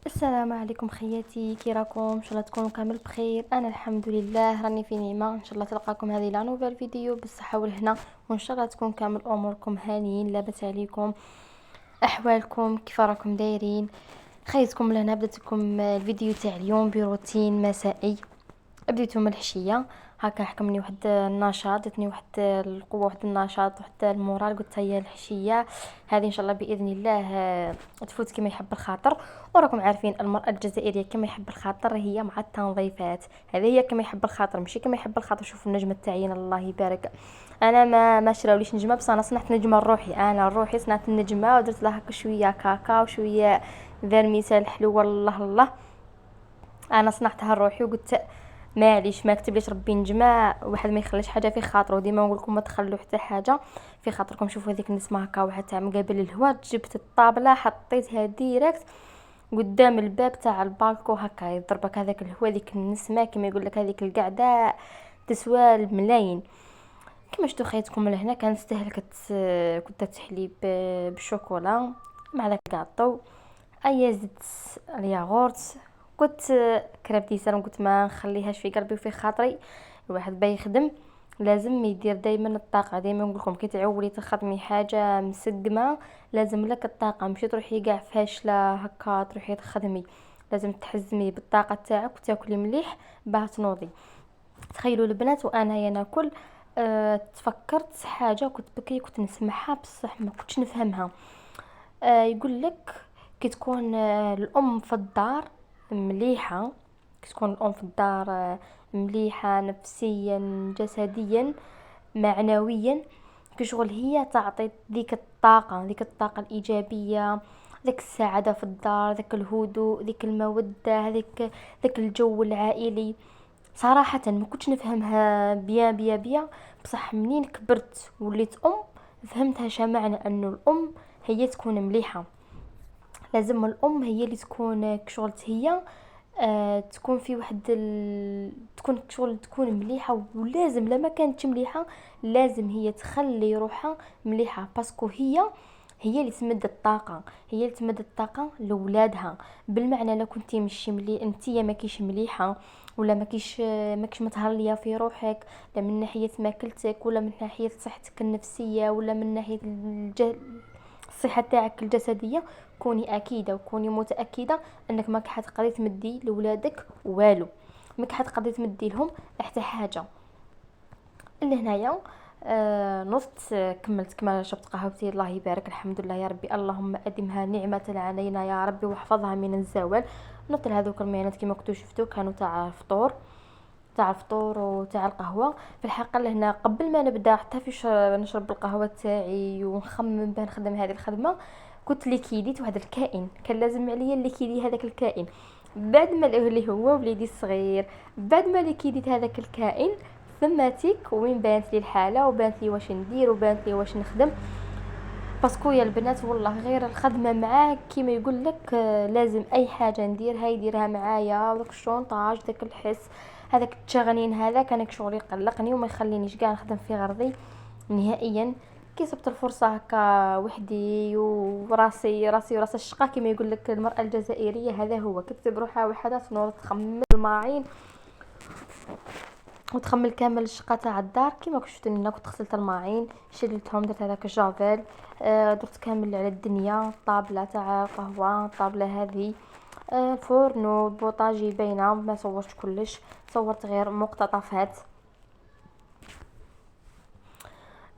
السلام عليكم خياتي، كي راكم؟ ان شاء الله تكونوا كامل بخير. انا الحمد لله راني في نعمه. ان شاء الله تلقاكم هذه لا نوفيل فيديو بالصحه والهنا، وان شاء الله تكون كامل اموركم هانيين لاباس عليكم، احوالكم كيف راكم دايرين. خيتكم لهنا بدات لكم الفيديو تاع اليوم بروتين مسائي. بديتو من الحشيه هكا، حكمني واحد النشاط، جاتني واحد القوه، واحد النشاط، واحد المورال. قلت هي الحشيه هذه ان شاء الله باذن الله تفوت كما يحب الخاطر. وراكم عارفين المراه الجزائريه كما يحب الخاطر هي مع التنظيفات. هذه هي كما يحب الخاطر، ماشي كما يحب الخاطر. شوفوا النجمه تاعينا الله يبارك. انا ما شراوليش نجمه، بس انا صنعت نجمه لروحي. انا روحي صنعت النجمه ودرت لها هكا شويه كاكاو وشويه فيرميسال حلوه. الله الله، انا صنعتها لروحي وقلت معليش ما كتبليش ربي نجمع واحد ما يخليش حاجه في خاطره. وديما نقول لكم ما تخلوا حتى حاجه في خاطركم. شوفوا هذيك النسمه هكا واحد تاع مقابل الهواء، جبت الطابله حطيتها ديريكت قدام الباب تاع البالكو هكا يضربك هذاك الهواء، ذيك النسمه كما يقول لك هذيك القعده تسوى الملايين. كما شفتوا خيتكم لهنا كانت استهلكت كنت تحليب بالشوكولا مع داك كاطو، ايا زدت الياغورت. كنت كربتي سالم، قلت ما نخليهاش في قلبي وفي خاطري. الواحد باي يخدم لازم يدير دائما الطاقه. دائما نقول لكم كي تعولي تخدمي حاجه مسقمه لازم لك الطاقه، ماشي تروحي كاع فاشله هكا تروحي تخدمي. لازم تحزمي بالطاقه تاعك وتاكلي مليح باه تنوضي. تخيلوا البنات وانا ناكل تفكرت حاجه كنت بكري كنت نسمعها بصح ما كنتش نفهمها. يقول لك كي تكون الام في الدار مليحه، كي تكون الام في الدار مليحه نفسيا جسديا معنويا، كشغل هي تعطي ذيك الطاقه الايجابيه، ذيك السعاده في الدار، ذاك الهدوء، ذيك الموده، ذاك الجو العائلي. صراحة ما كنتش نفهمها بيا بصح منين كبرت وليت ام فهمتها. شمعنى انه الام هي تكون مليحة. لازم الام هي اللي تكون كشغلت هي تكون في واحد تكون كشغل تكون مليحة. ولازم لما كانت مليحة لازم هي تخلي روحها مليحة، باسكو هي اللي تمد الطاقة، هي اللي تمد الطاقة لولادها. بالمعنى لو كنتي مشي انتيا ما كيش مليحة، ولا ما كيش متهليه في روحك، لا من ناحيه ماكلتك ولا من ناحيه صحتك النفسيه ولا من ناحيه الصحه تاعك الجسديه، كوني اكيده وكوني متاكده انك ما حتقدري تمدي لولادك والو، ما حتقدري تمدي لهم حتى حاجه. اللي هنايا نصت كملت كما شربت قهوتي الله يبارك. الحمد لله يا ربي، اللهم ادمها نعمه علينا يا ربي واحفظها من الزوال. نط هذوك المينات كما كنتو شفتو كانوا تاع الفطور وتاع القهوه. في الحقيقه لهنا قبل ما نبدا حتى في نشرب القهوه تاعي ونخمم باه نخدم هذه الخدمه، كنت ليكيديت واحد الكائن كان لازم عليا ليكيدي هذاك الكائن. بعد ما اللي هو وليدي الصغير، بعد ما ليكيديت هذاك الكائن ثم تيك وين بانت لي الحاله وبانت لي واش ندير وبانت لي واش نخدم. باسكو يا البنات والله غير الخدمه معاه كيما يقول لك لازم اي حاجه نديرها يديرها معايا. داك الشونطاج داك الحس هذاك التشغنين هذا كان شغل يقلقني وما يخلينيش كاع نخدم في غرضي نهائيا. كي صبت الفرصه هكا وحدي وراسي وراس الشقه كيما يقول لك المراه الجزائريه، هذا هو كتب روحها وحدها تنوض تخمم الماعين وتخمل كامل الشقه تاع الدار. كيما شفتوني انا كنت غسلت الماعين شلتهم درت هذاك الجافيل درت كامل على الدنيا. الطابله تاع القهوه الطابله هذه الفرن البوطاجي باينه، ما صورتش كلش، صورت غير مقتطفات.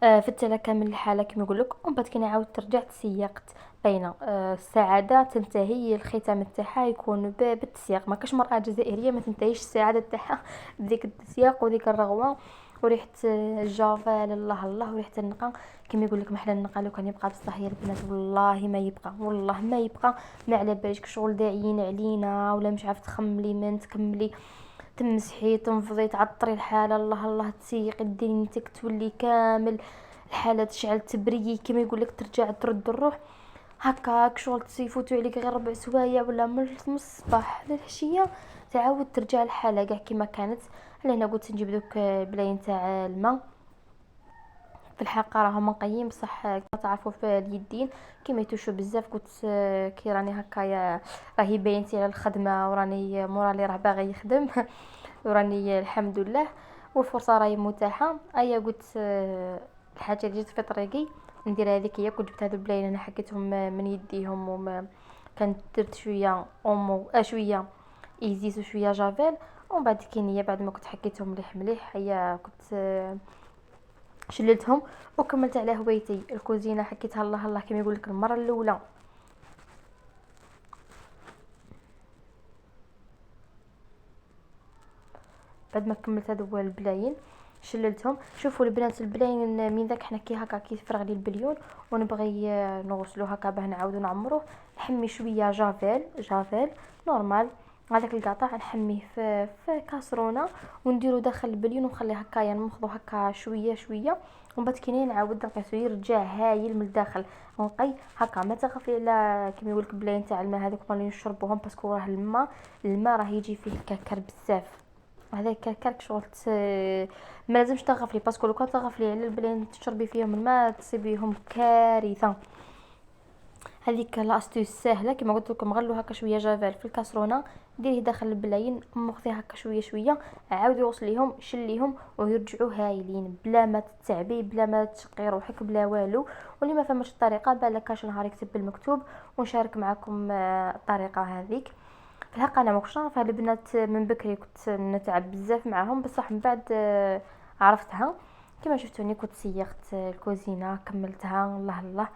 فدت على كامل الحاله كما نقول لك. ومن بعد كي نعاود رجعت سيقت بين السعاده تنتهي الختام تاعها يكون بالتسياق. ما كاش مرأة جزائريه ما تنتهيش السعاده تاعها بديك التسياق وديك الرغوه وريحه الجافيل. الله الله وريحه النقا كما يقول لك محلى النقا لو كان يبقى بصح يا البنات والله ما يبقى، والله ما يبقى. ما على بالك شغل داعيين علينا ولا مش عارفه تخملي من تكملي تمسحي تنفضي تعطري الحاله. الله الله تسيقي دينتك تولي كامل الحاله تشعل تبريي كما يقول لك ترجع ترد الروح. هكاك شغل تيفوتوا عليك غير ربع سوايع ولا من الصباح للعشيه تعاود ترجع الحاله كاع كما كانت. لهنا قلت نجيب دوك بلاين تاع الماء في الحقيقه راهم نقيين بصح كما تعرفوا في اليدين كيما يتوشوا بزاف. قلت كي راني هكايا راهي باينتي على الخدمه وراني مورالي راه باغي يخدم وراني الحمد لله والفرصه راهي متاحه. ايا قلت الحاجه اللي جات في طريقي ندير هذيك هي. كنت جبت هذو البلاين انا حكيتهم من يديهم وما كانت درت شويه اومو شويه ايزيس وشويه جافيل. ومن بعد كاين هي بعد ما كنت حكيتهم مليح مليح هي كنت شللتهم وكملت على هوايتي الكوزينه. حكيتها الله الله كما يقول لك المره الاولى بعد ما كملت هذو البلاين شللتهم. شوفوا البنات البلاين من ذاك حنا كي هكا كيفرغ لي البليون ونبغي نغسلو هكا باه نعاودو نعمروه نحمي شويه جافيل نورمال. هذاك القطع نحميه في كاسرونه ونديرو داخل البليون ونخليه هكايا نمخضو هكا شويه شويه. ومن بعد كي نعاود نقيسو يرجع هايل من الداخل. نقي هكا ما تغفلي على كيما يقولك بلاين تاع الماء هذوك اللي نشربوهم باسكو راه الماء راه يجي فيه كركر بزاف. هذاك كرك شغل ما لازمش تغفلي باسكو لو كان تغفلي على البلين تشربي فيهم الماء تصيبيهم كارثه. هذيك لاستيوس سهله كما قلت لكم غلو هكا شويه جافيل في الكاسرونه ديريه داخل البلاين مخذي هكا شويه شويه عاودي وصليهم شليهم ويرجعوا هايلين بلا ما تتعبي بلا ما تشقي روحك بلا والو. واللي ما فهمش الطريقه بالك كاش نهار يكتب بالمكتوب ونشارك معكم الطريقه هذيك. في الحق انا ما كنتش نعرف هاد البنات من بكري كنت نتعب بزاف معاهم بصح من بعد عرفتها. كما شفتوني كنت سيخت الكوزينه كملتها الله الله.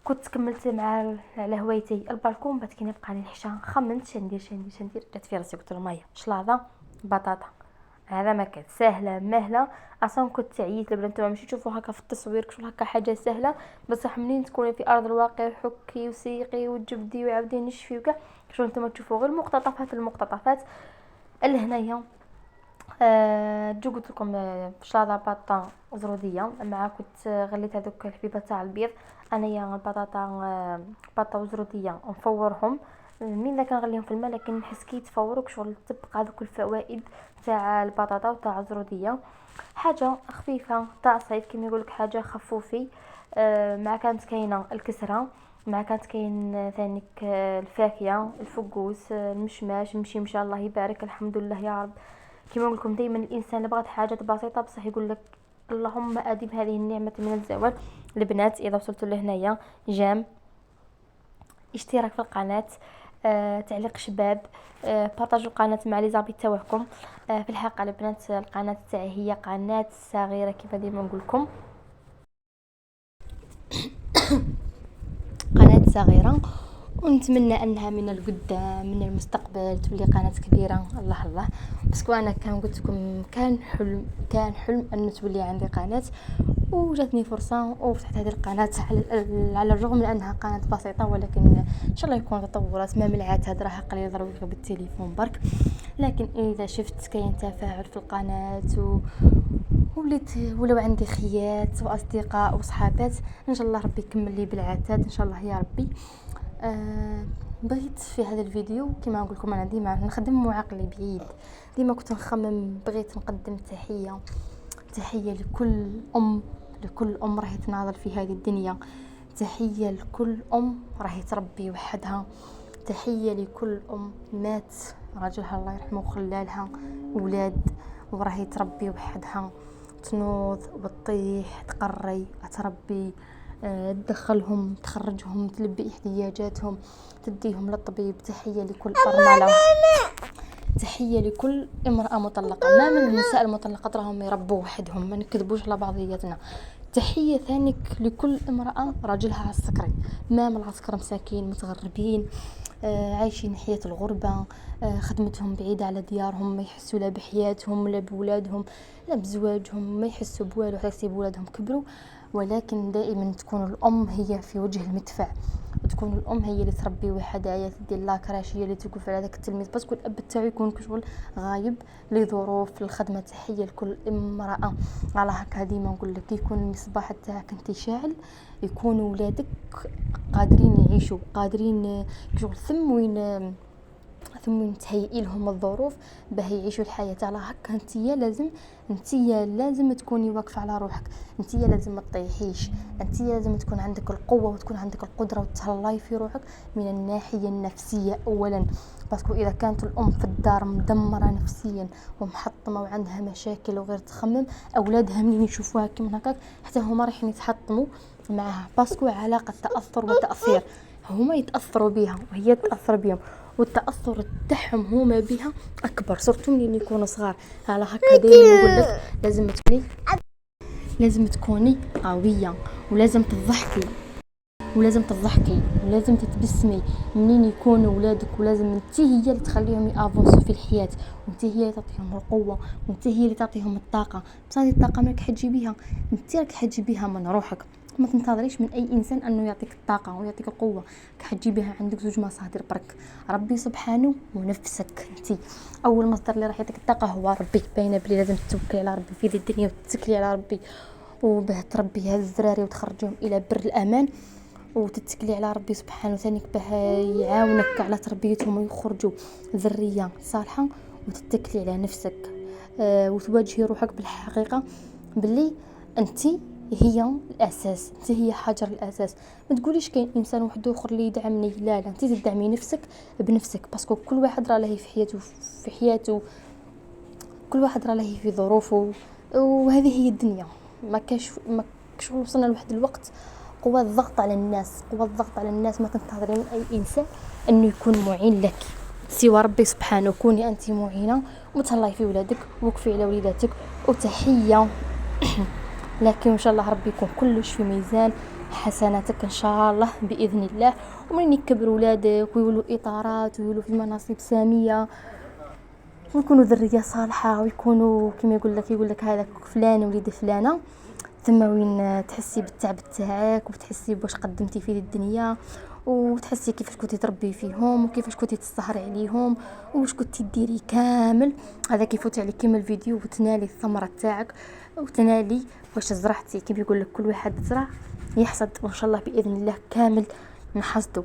كنت كملت مع على هوايتي البالكون. بعد كي نبقى لي الحشا خمنت شندير جات في راسي قلت لهم هيا شلاضه بطاطا هذا ما كانت سهله مهله اصلا. كنت تعييت البنات ماشي تشوفوا هكا في التصوير كشغل هكا حاجه سهله بصح منين تكوني في ارض الواقع حكي وسيقي وتجبدي وعاودي نشفي وكاع شغل نتوما تشوفوا غير المقتطفات لهنايا. جو قلت لكم شلاضه بطه زروديه مع كنت غليت هذوك الحبيبه تاع البيض. انايا البطاطا بطه وزروديه نفورهم من ذا كنغليهم في الماء لكن نحس كي يتفوروا شغل تبقى هذوك الفوائد تاع البطاطا وتاع الزروديه. حاجه خفيفه تاع صيف كما يقولك حاجه خفوفي. مع كانت كاينه الكسره مع كانت كاين ثانيك الفاكهه الفقوس المشماش المشمشه الله يبارك الحمد لله يا رب. كما نقول لكم دائما الانسان اللي بغات حاجات بسيطه بصح يقول لك اللهم اديم هذه النعمه من الزوال. البنات اذا وصلتوا لهنايا جام اشتراك في القناه تعليق شباب بارطاجوا القناه مع لي زابي تاعكم. في الحقيقه البنات القناه تاعي هي قناه صغيره كيف ديما نقول لكم قناه صغيره ونتمنى انها من القدام من المستقبل تولي قناه كبيره الله الله. باسكو انا كان قلت لكم كان حلم ان تولي عندي قناه وجاتني فرصه وفتحت هذه القناه على الرغم من انها قناه بسيطه ولكن ان شاء الله يكون تطورات ما من العتاد راه قليل ضروري بالتليفون برك. لكن اذا شفت كاين تفاعل في القناه ولو عندي خيات واصدقاء وصحابات ان شاء الله ربي يكمل لي بالعتاد ان شاء الله يا ربي. بغيت في هذا الفيديو كما نقول لكم انا ديما نخدم وعقلي بعيد ديما كنت نخمم. بغيت نقدم تحيه لكل ام راهي تناضل في هذه الدنيا. تحيه لكل ام راهي تربي وحدها. تحيه لكل ام مات راجلها الله يرحمه وخلالها اولاد وراهي تربي وحدها تنوض وتطيح تقري تربي تدخلهم تخرجهم تلبي احتياجاتهم تديهم للطبيب. تحيه لكل ارمله تحيه لكل امراه مطلقه. ما من النساء المطلقات راهم يربوا وحدهم ما نكذبوش على بعضياتنا. تحيه ثانيك لكل امراه راجلها على السكري ما من العسكر مساكين متغربين عايشين حياه الغربه خدمتهم بعيده على ديارهم ما يحسوا لا بحياتهم لا بولادهم لا بزواجهم ما يحسوا بوالو حتى بولادهم كبروا. ولكن دائما تكون الام هي في وجه المدفع وتكون الام هي اللي تربي وحدها عيات ديال لاكراش هي اللي توقف على داك التلميذ باسكو الاب تاعو يكون كشغل غايب لظروف الخدمه. تحيه لكل امراه على هكا ديما نقول لك يكون المصباح تاعك انت شاعل يكون ولادك قادرين يعيشوا قادرين كشغل ثم وين ثم تهيئي لهم الظروف باه يعيشوا الحياه على هكا. انتيا لازم تكوني واقفه على روحك، انتيا لازم ما تطيحيش، انتيا لازم تكون عندك القوه وتكون عندك القدره وتهلاي في روحك من الناحيه النفسيه اولا. باسكو اذا كانت الام في الدار مدمره نفسيا ومحطمه وعندها مشاكل وغير تخمم، اولادها منين يشوفوها كيما هكاك حتى هما رايحين يتحطموا معها. باسكو علاقه تاثر وتاثير، هما يتاثروا بها وهي تاثر بهم، والتاثر تاعهم هما بها اكبر، صرتو ملي يكونوا صغار. على هكا دائما نقول لك لازم تكوني قويه، ولازم تضحكي ولازم تتبسمي منين يكونوا ولادك، ولازم انت هي اللي تخليهم يافونسو في الحياه، وانت هي اللي تعطيهم القوه، وانت هي اللي تعطيهم الطاقه. بصح هذه الطاقه مالك حتجيبيها انت، راك حتجيبيها من روحك. ما تنتظريش من اي انسان انه يعطيك الطاقه ويعطيك القوه، حتجيبيها عندك زوج مصادر برك، ربي سبحانه ونفسك. انت اول مصدر اللي راح يعطيك الطاقه هو ربي. باينه بلي لازم توكلي على ربي في الدنيا وتتكلي على ربي، وباه تربي هاد الزراري وتخرجهم الى بر الامان، وتتكلي على ربي سبحانه ثانيك باه يعاونك على تربيتهم ويخرجوا ذريه صالحه، وتتكلي على نفسك. وتواجهي روحك بالحقيقه باللي انت هي الاساس، انت هي حجر الاساس. ما تقوليش كاين انسان واحد اخر اللي يدعمني، لا انت تدعمي نفسك بنفسك. باسكو كل واحد راه له في حياته كل واحد راه له في ظروفه، وهذه هي الدنيا. ما كاش وصلنا لواحد الوقت قوة الضغط على الناس. ما تنتظري من اي انسان انه يكون معين لك سوى ربي سبحانه. كوني انت معينه وتهلاي في ولادك، وقفي على وليداتك، وتحيه لكن ان شاء الله ربي يكون كلش في ميزان حسناتك ان شاء الله باذن الله. ومن يكبروا ولادك ويولوا اطارات ويولوا في مناصب ساميه ويكونوا ذريه صالحه، ويكونوا كما يقول لك هذا فلان وليد فلانه، ثم وين تحسي بالتعب تاعك وتحسي باش قدمتي في الدنيا، وتحسي كيفاش كنتي تربي فيهم وكيفاش كنتي تسهري عليهم واش كنتي ديري كامل. هذا كيفوت عليك كيما الفيديو وتنالي الثمره تاعك، وتنالي واش زرعتي. كيف يقول لك كل واحد زرع يحصد، وان شاء الله باذن الله كامل نحصدوا.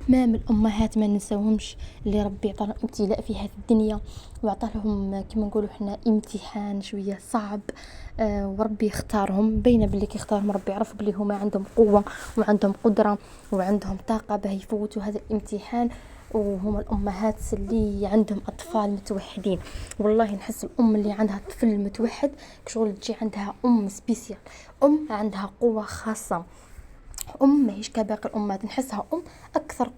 ما من الامهات ما ننساوهمش اللي ربي عطاهم ابتلاء في هذه الدنيا، وعطى لهم كما نقولوا احنا امتحان شويه صعب. وربي يختارهم، بين باللي كيختارهم ربي يعرف باللي هما عندهم قوه وعندهم قدره وعندهم طاقه باه يفوتوا هذا الامتحان. وهما الامهات اللي عندهم اطفال متوحدين. والله نحس الام اللي عندها طفل متوحد كشغل تجي عندها ام سبيسيال، ام عندها قوه خاصه، ماهيش كباقي الامهات. نحسها اكثر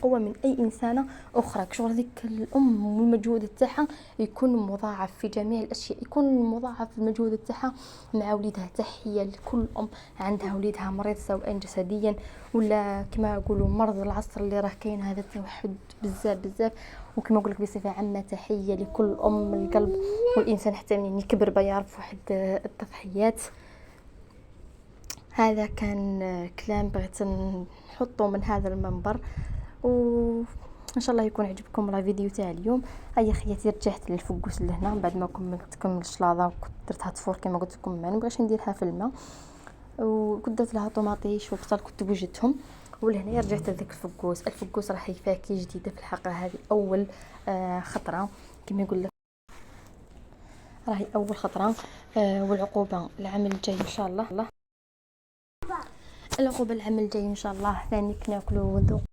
قوه من اي انسانه اخرى. كشغل هذيك الام والمجهود تاعها يكون مضاعف في جميع الاشياء، يكون مضاعف المجهود تاعها مع وليدها. تحيه لكل ام عندها وليدها مريض سواء جسديا ولا كما يقولوا مرض العصر اللي راه كاين هذا التوحد بزاف. وكما نقول لك بصفه عامه تحيه لكل ام القلب والانسان حتى من يكبر بيعرف واحد التضحيات. هذا كان كلام بغيت نحطه من هذا المنبر، وان شاء الله يكون عجبكم الفيديو تاع اليوم. هيا خياتي رجعت للفقوس لهنا بعد ما كملت الشلاضه وكنت درتها تفور كما قلت لكم. ما نبغيش نديرها في الماء، وكنت درت لها طوماطيش وبصل كنت وجدتهم. ولهنا رجعت لذاك الفقوس راهي فاكهه جديده في الحلقه هذه اول خطره كما يقول لك، راهي اول خطره. والعقوبه العام الجاي ان شاء الله، العقوبه العام الجاي ان شاء الله ثاني ناكلوا